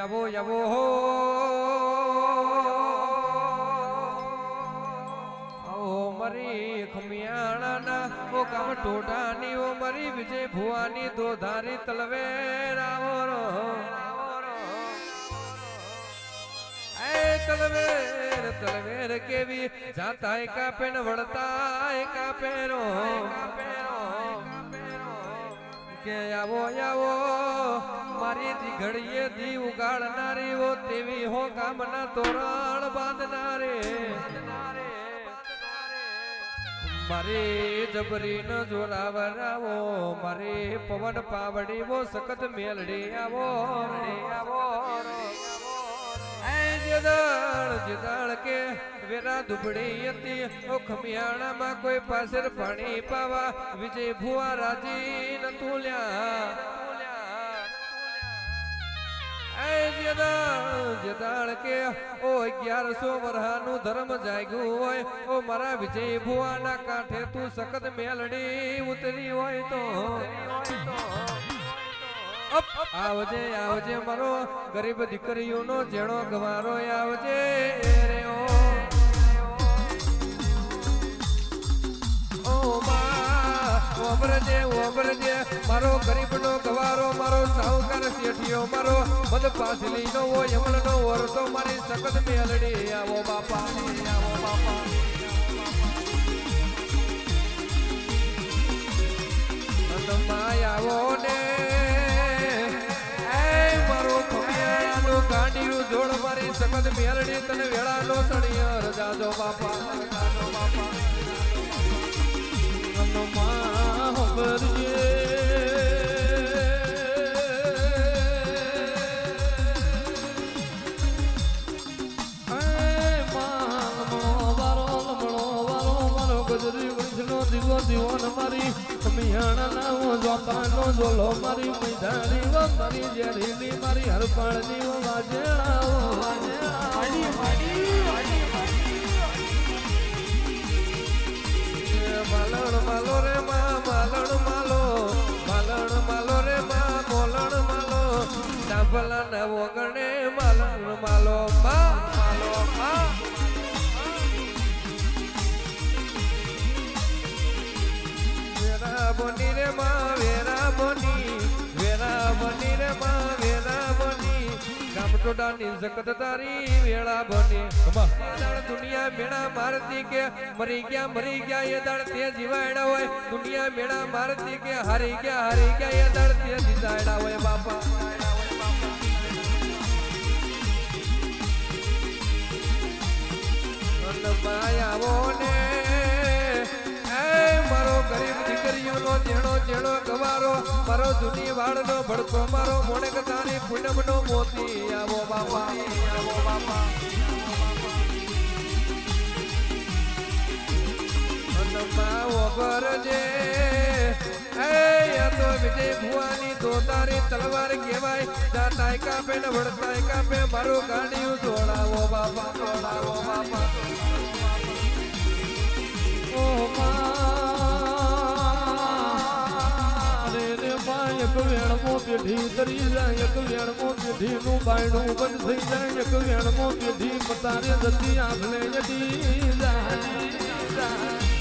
આવો આવો હો મારી ખમિયાણાના ઓ કામ ટોટાની ઓ મારી વિજય ભુવાની દોધારી તલવેર આવો રો એ તલવેર તલવેર કેવી જાતાય કાપે ને વળતાય કાપે રો કે આવો આવો મારી દીઘડીએ દી ઉગાડનારી ઓ તેવી હો ગામના તોરણ બાંધનારે મારી જબરી ન જોરાવરાવો મારી પવન પાવડી વો સખત મેલડી આવો જદાળ કે વેરા દુબડી હતી ઓ ખમિયાણામાં કોઈ પાસર પાણી પાવા વિજય ભુવા રાજી ન તુલ્યા જદાળ કે ઓ 1100 વર્ષનું ધર્મ જાગ્યું હોય ઓ મારા વિજય ભુવાના કાંઠે તું સખત મેલડી ઉતરી હોય તો આવજે આવજે મારો ગરીબ દીકરીઓનો જેણો ગવારો આવજે રે ઓ ઓબરજે મારો ગરીબનો ગવારો મારો સાહુકાર શેઠિયો મારો મદ પાસલીનો ઓ યમણનો વરતો મારી સખત મેલડી આવો બાપા આવો ને ગાંડીયું જોડ મારી સખત મેલડી તને વેળાનો સણિયર જાજો બાપા માં હોબરજે દીવો દીવોન મારી મિયાણા જોતાનો જોલો મારી મૈદાની વો મારી જેરીની મારી હરપાળની વો વાજેણાઓ માલણ માલો રે માં માલણ માલો રે માં મોલણ માલો ડાબલા ન વગણે માલણ માલો માં બની રે માં વેરા બની રે માં વેરા બની ગામ ટોડાની જગત તારી વેળા બની દુનિયા મેળા મારતી કે મરી ગયા એ દાડ તે જીવાયડા હોય દુનિયા મેળા મારતી કે હારી ગયા એ દાડ તે જીવાયડા હોય બાપા આવો ને મારો ગરીબ દીકરીઓનો જેણો ગવારો મારો જૂની વાળનો ભડકો મારો મોણક તારી પૂનમનો મોતી આવો બાપા વગરજે તો વિજય ભુવાની દોતારી તલવાર કહેવાય જાતાય કાપે ને વળતાય કાપે મારું ગાડીયું દોડાવો બાપા ઓ એક વેણમો પેઢી તરી જાય એક વેણમો પેઢીનું બાયણું બંધ થઈ જાય એક વેણમો પેઢી પતારે જતી આંખને જતી જાય